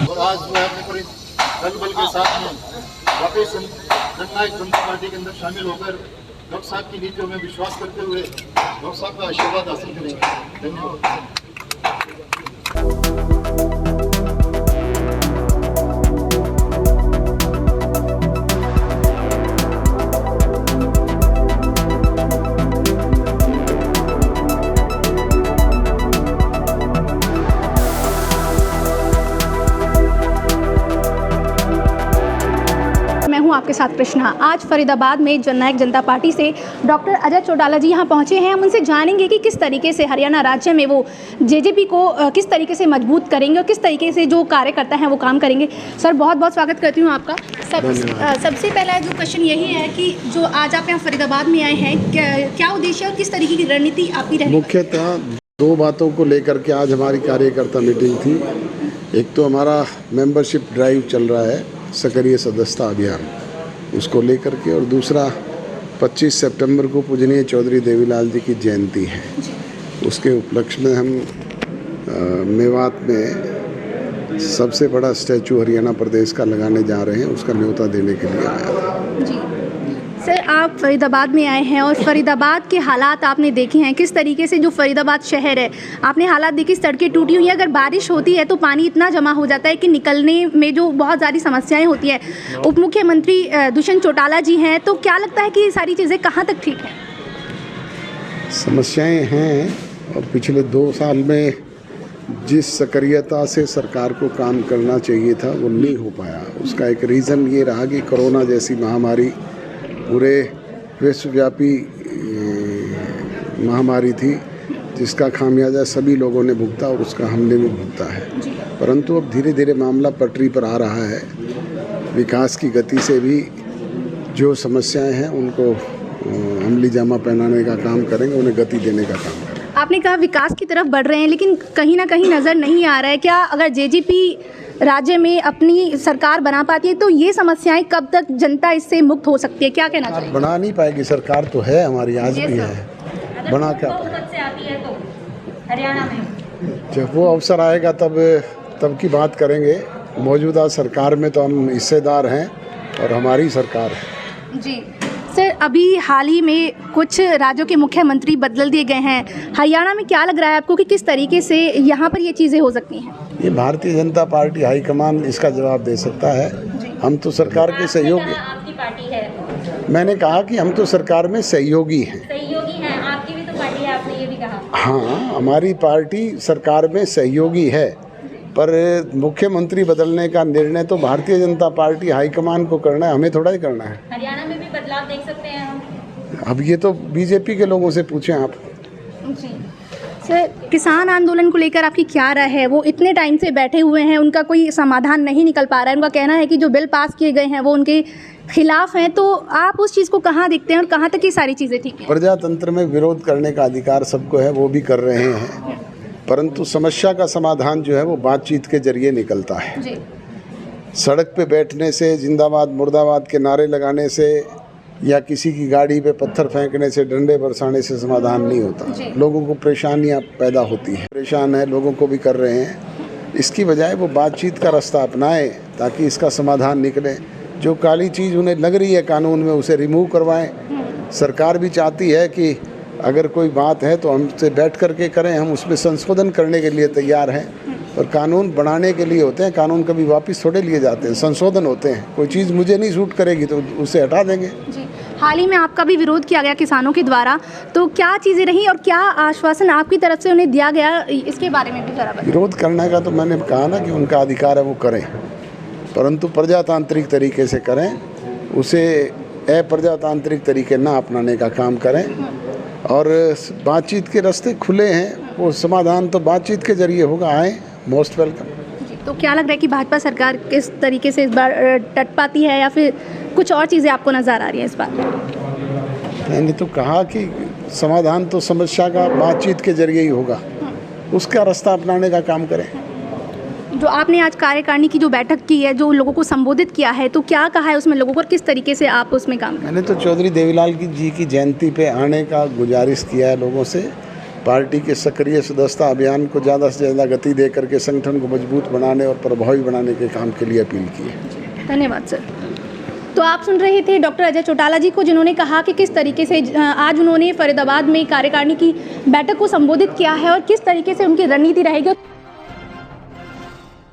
और आज जो है अपने पूरे दल बल के साथ में वापस जननायक जनता पार्टी के अंदर शामिल होकर डॉक्टर साहब की नीतियों में विश्वास करते हुए डॉक्टर साहब का आशीर्वाद हासिल करेंगे। धन्यवाद। आपके साथ कृष्णा। आज फरीदाबाद में जननायक जनता पार्टी से डॉक्टर अजय चौटाला जी यहाँ पहुँचे हैं। हम उनसे जानेंगे कि किस तरीके से हरियाणा राज्य में वो जेजेपी को किस तरीके से मजबूत करेंगे और किस तरीके से जो कार्यकर्ता हैं वो काम करेंगे। सर बहुत बहुत स्वागत करती हूँ आपका। सबसे पहला जो क्वेश्चन यही है कि जो आज आप यहाँ फरीदाबाद में आए हैं, क्या उद्देश्य और किस तरीके की रणनीति आपकी रहेगी? मुख्यतः दो बातों को लेकर के आज हमारी कार्यकर्ता मीटिंग थी। एक तो हमारा मेंबरशिप ड्राइव चल रहा है, सक्रिय सदस्यता अभियान, उसको लेकर के, और दूसरा 25 सितंबर को पूजनीय चौधरी देवीलाल जी की जयंती है, उसके उपलक्ष्य में हम मेवात में सबसे बड़ा स्टैचू हरियाणा प्रदेश का लगाने जा रहे हैं, उसका न्योता देने के लिए आया था। जी सर, आप फरीदाबाद में आए हैं और फरीदाबाद के हालात आपने देखे हैं, किस तरीके से जो फरीदाबाद शहर है आपने हालात देखे, सड़कें टूटी हुई हैं, अगर बारिश होती है तो पानी इतना जमा हो जाता है कि निकलने में जो बहुत सारी समस्याएं होती है। उप मुख्यमंत्री दुष्यंत चौटाला जी हैं, तो क्या लगता है कि ये सारी चीज़ें कहाँ तक ठीक हैं? समस्याएं हैं, और पिछले 2 साल में जिस सक्रियता से सरकार को काम करना चाहिए था वो नहीं हो पाया। उसका एक रीज़न ये रहा कि कोरोना जैसी महामारी पूरे विश्वव्यापी महामारी थी, जिसका खामियाजा सभी लोगों ने भुगता और उसका हमने भी भुगता है। परंतु अब धीरे धीरे मामला पटरी पर आ रहा है। विकास की गति से भी जो समस्याएं हैं उनको अमली जामा पहनाने का काम करेंगे, उन्हें गति देने का काम करेंगे। आपने कहा विकास की तरफ बढ़ रहे हैं, लेकिन कहीं ना कहीं नज़र नहीं आ रहा है। क्या अगर जेजेपी राज्य में अपनी सरकार बना पाती है तो ये समस्याएं कब तक जनता इससे मुक्त हो सकती है? क्या कहना चाहिए? बना नहीं पाएगी, सरकार तो है हमारी, आज भी है, बना क्या से आती है तो हरियाणा में जब वो अवसर आएगा तब की बात करेंगे। मौजूदा सरकार में तो हम हिस्सेदार हैं और हमारी सरकार है। जी सर, अभी हाल ही में कुछ राज्यों के मुख्यमंत्री बदल दिए गए हैं। हरियाणा में क्या लग रहा है आपको कि किस तरीके से यहाँ पर ये चीज़ें हो सकती हैं? ये भारतीय जनता पार्टी हाईकमान इसका जवाब दे सकता है। हम तो सरकार के सहयोगी। आपकी पार्टी है, मैंने कहा कि हम तो सरकार में सहयोगी हैं। सहयोगी हैं, आपकी भी तो पार्टी है, आपने ये भी कहा। हाँ, हमारी पार्टी सरकार में सहयोगी है, पर मुख्यमंत्री बदलने का निर्णय तो भारतीय जनता पार्टी हाईकमान को करना है, हमें थोड़ा ही करना है। हरियाणा में भी बदलाव देख सकते हैं हम? अब ये तो बीजेपी के लोगों से पूछें आप। जी सर, किसान आंदोलन को लेकर आपकी क्या राय है? वो इतने टाइम से बैठे हुए हैं, उनका कोई समाधान नहीं निकल पा रहा है। उनका कहना है कि जो बिल पास किए गए हैं वो उनके खिलाफ हैं, तो आप उस चीज़ को कहाँ देखते हैं और कहाँ तक ये सारी चीज़ें ठीक हैं? प्रजातंत्र में विरोध करने का अधिकार सबको है, वो भी कर रहे हैं, परंतु समस्या का समाधान जो है वो बातचीत के जरिए निकलता है। जी सड़क पे बैठने से, जिंदाबाद मुर्दाबाद के नारे लगाने से या किसी की गाड़ी पे पत्थर फेंकने से, डंडे बरसाने से समाधान नहीं होता। लोगों को परेशानियां पैदा होती हैं, परेशान है, लोगों को भी कर रहे हैं। इसकी बजाय वो बातचीत का रास्ता अपनाएं ताकि इसका समाधान निकले। जो काली चीज़ उन्हें लग रही है कानून में, उसे रिमूव करवाएं। सरकार भी चाहती है कि अगर कोई बात है तो हमसे बैठ करके करें, हम उसमें संशोधन करने के लिए तैयार हैं। और कानून बनाने के लिए होते हैं, कानून कभी वापस थोड़े लिए जाते हैं, संशोधन होते हैं। कोई चीज़ मुझे नहीं सूट करेगी तो उसे हटा देंगे। जी, हाल ही में आपका भी विरोध किया गया किसानों के द्वारा, तो क्या चीज़ें रही और क्या आश्वासन आपकी तरफ से उन्हें दिया गया, इसके बारे में भी जरा बताएं। विरोध करने का तो मैंने कहा ना कि उनका अधिकार है, वो करें, परंतु प्रजातांत्रिक तरीके से करें, उसे अप्रजातांत्रिक तरीके ना अपनाने का काम करें। और बातचीत के रास्ते खुले हैं, वो समाधान तो बातचीत के जरिए होगा। आए, मोस्ट वेलकम। तो क्या लग रहा है कि भाजपा सरकार किस तरीके से इस बार डट पाती है या फिर कुछ और चीज़ें आपको नज़र आ रही हैं इस बार? मैंने तो कहा कि समाधान तो समस्या का बातचीत के जरिए ही होगा, उसका रास्ता अपनाने का काम करें। जो आपने आज कार्यकारिणी की जो बैठक की है, जो लोगों को संबोधित किया है, तो क्या कहा है उसमें लोगों को और किस तरीके से आप उसमें काम करें? मैंने तो चौधरी देवीलाल जी की जयंती पे आने का गुजारिश किया है लोगों से। पार्टी के सक्रिय सदस्यता अभियान को ज़्यादा से ज़्यादा गति दे करके संगठन को मजबूत बनाने और प्रभावी बनाने के काम के लिए अपील की है। धन्यवाद सर। तो आप सुन रहे थे डॉक्टर अजय चौटाला जी को, जिन्होंने कहा कि किस तरीके से आज उन्होंने फरीदाबाद में कार्यकारिणी की बैठक को संबोधित किया है और किस तरीके से उनकी रणनीति रहेगी।